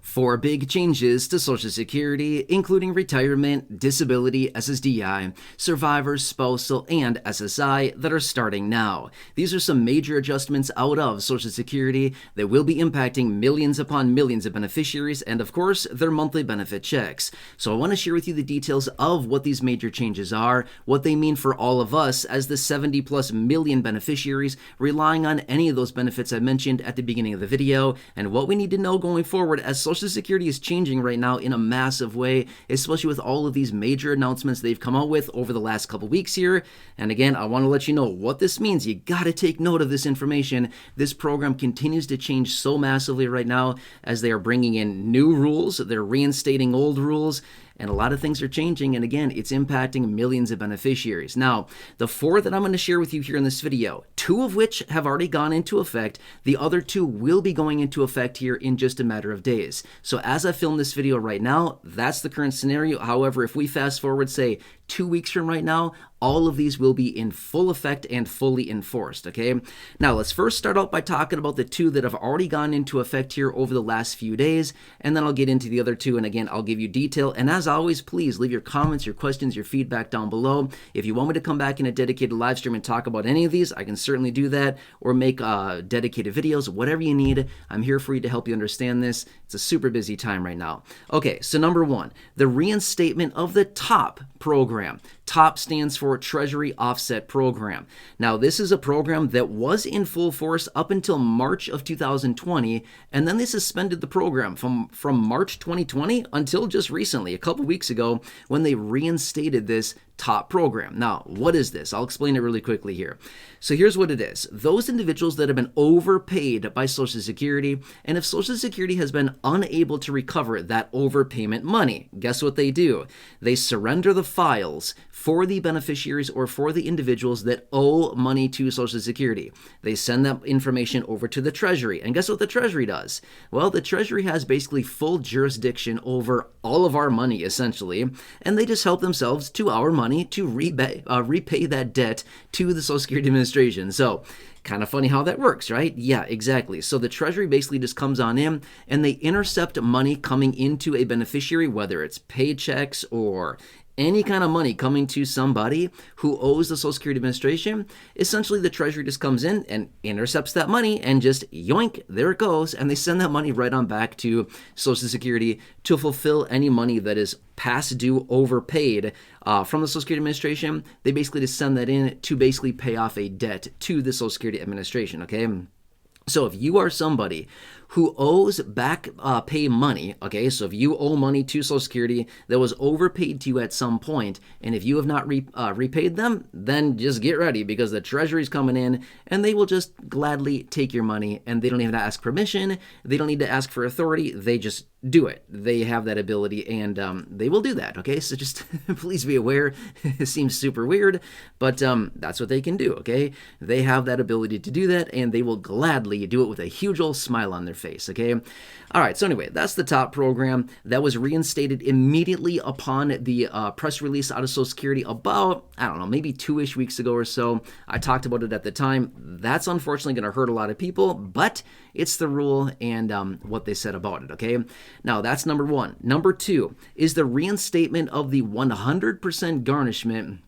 Four big changes to Social Security, including retirement, disability, SSDI, survivors, spousal, and SSI that are starting now. These are some major adjustments out of Social Security that will be impacting millions upon millions of beneficiaries and, of course, their monthly benefit checks. So I want to share with you the details of what these major changes are, what they mean for all of us as the 70 plus million beneficiaries relying on any of those benefits I mentioned at the beginning of the video, and what we need to know going forward as Social Security is changing right now in a massive way, especially with all of these major announcements they've come out with over the last couple weeks here. And again, I want to let you know what this means. You got to take note of this information. This program continues to change so massively right now as they are bringing in new rules, they're reinstating old rules, and a lot of things are changing, and again, it's impacting millions of beneficiaries. Now, the four that I'm going to share with you here in this video, two of which have already gone into effect, the other two will be going into effect here in just a matter of days. So as I film this video right now, that's the current scenario. However, if we fast forward, say, 2 weeks from right now, all of these will be in full effect and fully enforced, okay? Now, let's first start out by talking about the two that have already gone into effect here over the last few days, and then I'll get into the other two, and again, I'll give you detail. And as always, please leave your comments, your questions, your feedback down below. If you want me to come back in a dedicated live stream and talk about any of these, I can certainly do that, or make dedicated videos, whatever you need. I'm here for you to help you understand this. It's a super busy time right now. Okay, so number one, the reinstatement of the TOP program. TOP stands for Treasury Offset Program. Now, this is a program that was in full force up until March of 2020, and then they suspended the program from March 2020 until just recently, a couple weeks ago, when they reinstated this TOP program. Now, what is this? I'll explain it really quickly here. So here's what it is. Those individuals that have been overpaid by Social Security, and if Social Security has been unable to recover that overpayment money, guess what they do? They surrender the files for the beneficiaries or for the individuals that owe money to Social Security. They send that information over to the Treasury. And guess what the Treasury does? Well, the Treasury has basically full jurisdiction over all of our money, essentially, and they just help themselves to our money to repay that debt to the Social Security Administration. So, kind of funny how that works, right? Yeah, exactly. So the Treasury basically just comes on in and they intercept money coming into a beneficiary, whether it's paychecks or any kind of money coming to somebody who owes the Social Security Administration. Essentially, the Treasury just comes in and intercepts that money and just yoink, there it goes, and they send that money right on back to Social Security to fulfill any money that is past due, overpaid from the Social Security Administration. They basically just send that in to basically pay off a debt to the Social Security Administration, okay? So if you are somebody who owes back pay money, okay, so if you owe money to Social Security that was overpaid to you at some point, and if you have not repaid them, then just get ready because the Treasury's coming in and they will just gladly take your money, and they don't even have to ask permission. They don't need to ask for authority. They just do it. They have that ability, and they will do that, okay? So just please be aware. It seems super weird, but that's what they can do, okay? They have that ability to do that, and they will gladly do it with a huge old smile on their face, okay? All right, so anyway, that's the TOP program that was reinstated immediately upon the press release out of Social Security about, I don't know, maybe 2-ish weeks ago or so. I talked about it at the time. That's unfortunately going to hurt a lot of people, but it's the rule and what they said about it, okay? Now, that's number one. Number two is the reinstatement of the 100% garnishment,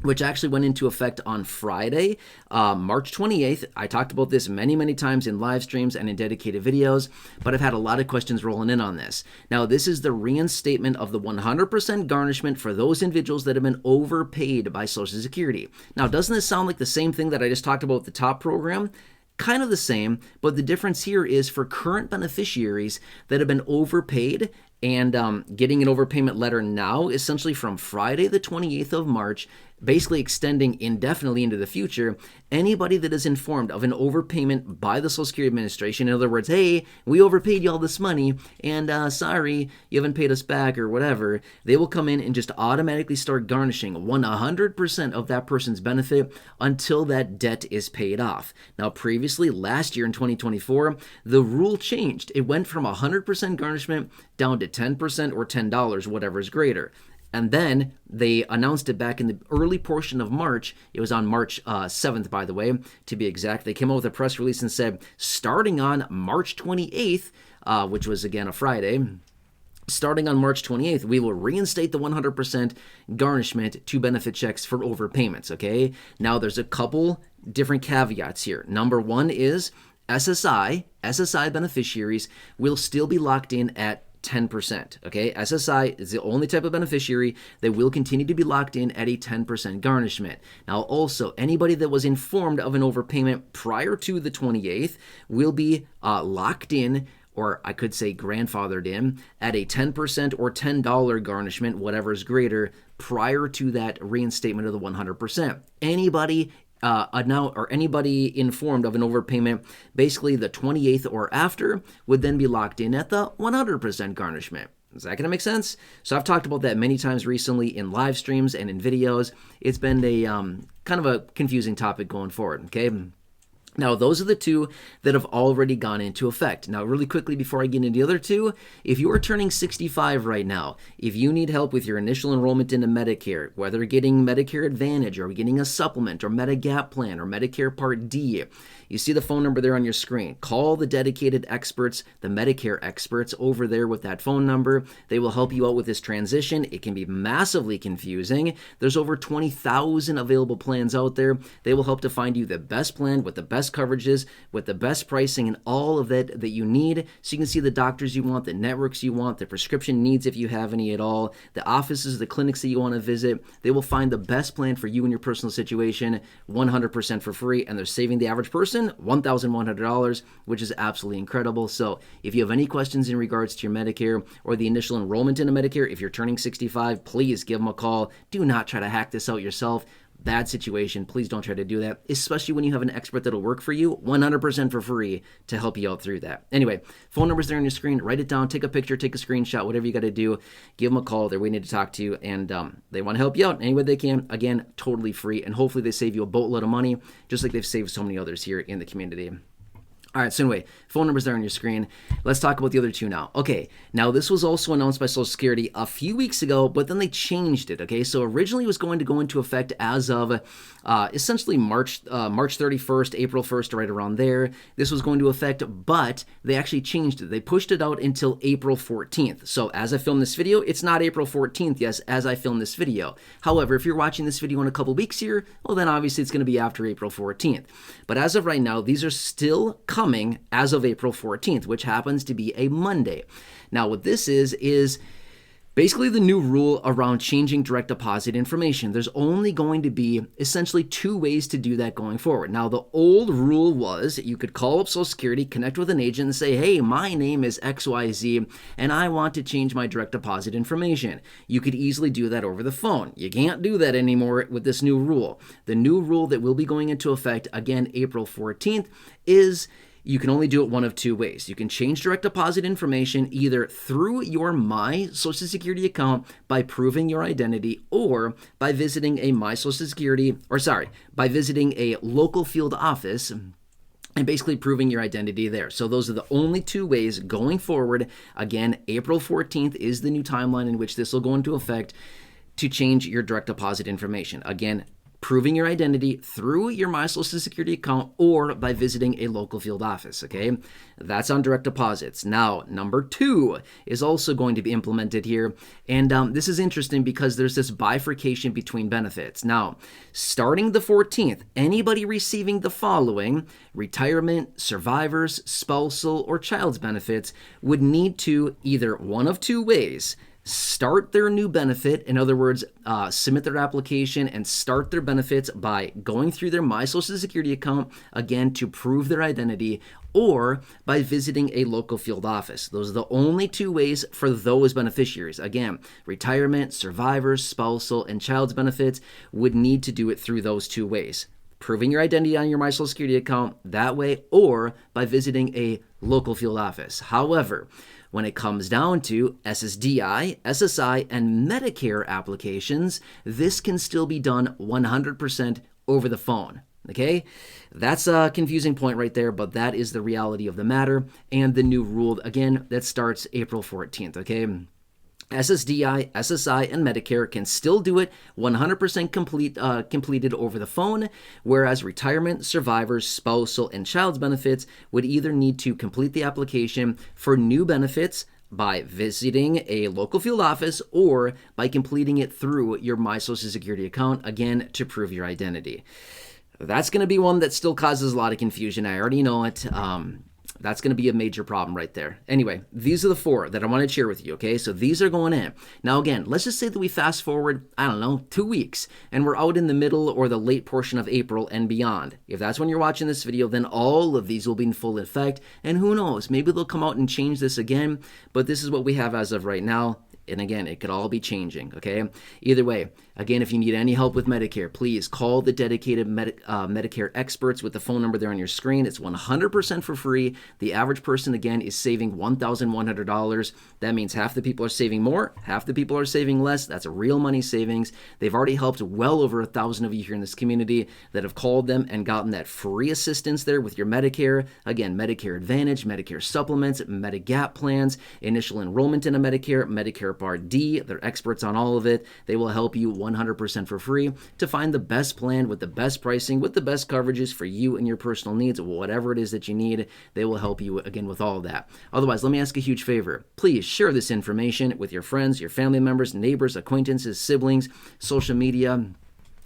which actually went into effect on Friday, March 28th. I talked about this many, many times in live streams and in dedicated videos, but I've had a lot of questions rolling in on this. Now, this is the reinstatement of the 100% garnishment for those individuals that have been overpaid by Social Security. Now, doesn't this sound like the same thing that I just talked about with the TOP program? Kind of the same, but the difference here is for current beneficiaries that have been overpaid and getting an overpayment letter now, essentially from Friday the 28th of March, basically extending indefinitely into the future, anybody that is informed of an overpayment by the Social Security Administration, in other words, hey, we overpaid you all this money, and sorry, you haven't paid us back or whatever, they will come in and just automatically start garnishing 100% of that person's benefit until that debt is paid off. Now, previously, last year in 2024, the rule changed. It went from 100% garnishment down to 10% or $10, whatever is greater. And then they announced it back in the early portion of March. It was on March 7th, by the way, to be exact. They came out with a press release and said, starting on March 28th, which was again a Friday. Starting on March 28th, we will reinstate the 100% garnishment to benefit checks for overpayments, okay? Now, there's a couple different caveats here. Number one is SSI beneficiaries will still be locked in at 10%, okay? SSI is the only type of beneficiary that will continue to be locked in at a 10% garnishment. Now, also, anybody that was informed of an overpayment prior to the 28th will be locked in, or I could say grandfathered in, at a 10% or $10 garnishment, whatever is greater, prior to that reinstatement of the 100%. Anybody anybody informed of an overpayment, basically the 28th or after, would then be locked in at the 100% garnishment. Is that going to make sense? So I've talked about that many times recently in live streams and in videos. It's been a kind of a confusing topic going forward, okay? Now, those are the two that have already gone into effect. Now, really quickly before I get into the other two, if you are turning 65 right now, if you need help with your initial enrollment into Medicare, whether getting Medicare Advantage or getting a supplement or Medigap Plan or Medicare Part D, you see the phone number there on your screen. Call the dedicated experts, the Medicare experts over there with that phone number. They will help you out with this transition. It can be massively confusing. There's over 20,000 available plans out there. They will help to find you the best plan with the best coverages, with the best pricing and all of that you need, so you can see the doctors you want, the networks you want, the prescription needs if you have any at all, the offices, the clinics that you want to visit. They will find the best plan for you and your personal situation 100% for free, and they're saving the average person $1,100, which is absolutely incredible. So if you have any questions in regards to your Medicare or the initial enrollment into Medicare, if you're turning 65, please give them a call. Do not try to hack this out yourself. Bad situation. Please don't try to do that, especially when you have an expert that'll work for you 100% for free to help you out through that. Anyway, phone number's there on your screen. Write it down, take a picture, take a screenshot, whatever you got to do. Give them a call. They're waiting to talk to you, and they want to help you out any way they can. Again, totally free, and hopefully they save you a boatload of money, just like they've saved so many others here in the community. All right, so anyway, phone number's there on your screen. Let's talk about the other two now. Okay, now this was also announced by Social Security a few weeks ago, but then they changed it, okay? So originally it was going to go into effect as of essentially March 31st, April 1st, right around there. This was going to affect, but they actually changed it. They pushed it out until April 14th. So as I film this video, it's not April 14th, yes, as I film this video. However, if you're watching this video in a couple weeks here, well, then obviously it's going to be after April 14th. But as of right now, these are still coming as of April 14th, which happens to be a Monday. Now, what this is basically the new rule around changing direct deposit information. There's only going to be essentially two ways to do that going forward. Now, the old rule was you could call up Social Security, connect with an agent, and say, hey, my name is XYZ, and I want to change my direct deposit information. You could easily do that over the phone. You can't do that anymore with this new rule. The new rule that will be going into effect, again, April 14th, is you can only do it one of two ways. You can change direct deposit information either through your My Social Security account by proving your identity, or by visiting a by visiting a local field office and basically proving your identity there. So those are the only two ways going forward. Again, April 14th is the new timeline in which this will go into effect to change your direct deposit information. Again, proving your identity through your My Social Security account or by visiting a local field office, okay? That's on direct deposits. Now, number two is also going to be implemented here, and this is interesting because there's this bifurcation between benefits. Now, starting the 14th, anybody receiving the following: retirement, survivors, spousal, or child's benefits would need to either one of two ways: start their new benefit, in other words, submit their application and start their benefits by going through their My Social Security account, again, to prove their identity, or by visiting a local field office. Those are the only two ways for those beneficiaries. Again, retirement, survivors, spousal, and child's benefits would need to do it through those two ways: proving your identity on your My Social Security account that way, or by visiting a local field office. However, when it comes down to SSDI, SSI, and Medicare applications, this can still be done 100% over the phone. Okay? That's a confusing point right there, but that is the reality of the matter and the new rule, again, that starts April 14th. Okay? SSDI, SSI, and Medicare can still do it 100% completed over the phone, whereas retirement, survivors, spousal, and child's benefits would either need to complete the application for new benefits by visiting a local field office or by completing it through your My Social Security account, again, to prove your identity. That's going to be one that still causes a lot of confusion. I already know it. That's going to be a major problem right there. Anyway, these are the 4 that I want to share with you, okay? So these are going in. Now, again, let's just say that we fast forward, 2 weeks, and we're out in the middle or the late portion of April and beyond. If that's when you're watching this video, then all of these will be in full effect, and who knows, maybe they'll come out and change this again, but this is what we have as of right now. And again, it could all be changing, okay? Either way, again, if you need any help with Medicare, please call the dedicated Medicare experts with the phone number there on your screen. It's 100% for free. The average person, again, is saving $1,100. That means half the people are saving more, half the people are saving less. That's a real money savings. They've already helped well over 1,000 of you here in this community that have called them and gotten that free assistance there with your Medicare. Again, Medicare Advantage, Medicare Supplements, Medigap Plans, initial enrollment into Medicare, Medicare Part D. They're experts on all of it. They will help you 100% for free to find the best plan with the best pricing, with the best coverages for you and your personal needs, whatever it is that you need. They will help you, again, with all of that. Otherwise, let me ask a huge favor. Please share this information with your friends, your family members, neighbors, acquaintances, siblings, social media,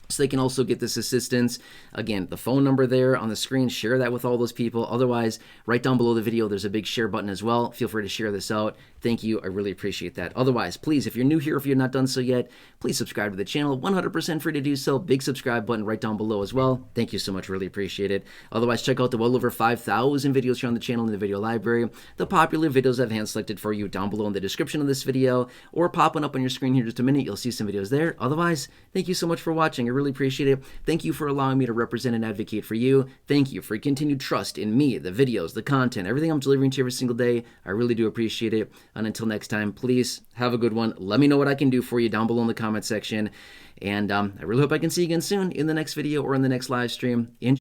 so they can also get this assistance. Again, the phone number there on the screen, share that with all those people. Otherwise, right down below the video, there's a big share button as well. Feel free to share this out. Thank you. I really appreciate that. Otherwise, please, if you're new here, if you're not done so yet, please subscribe to the channel. 100% free to do so. Big subscribe button right down below as well. Thank you so much. Really appreciate it. Otherwise, check out the well over 5,000 videos here on the channel in the video library. The popular videos I've hand-selected for you down below in the description of this video or popping up on your screen here in just a minute. You'll see some videos there. Otherwise, thank you so much for watching. I really appreciate it. Thank you for allowing me to represent and advocate for you. Thank you for your continued trust in me, the videos, the content, everything I'm delivering to you every single day. I really do appreciate it. And until next time, please have a good one. Let me know what I can do for you down below in the comment section. And I really hope I can see you again soon in the next video or in the next live stream.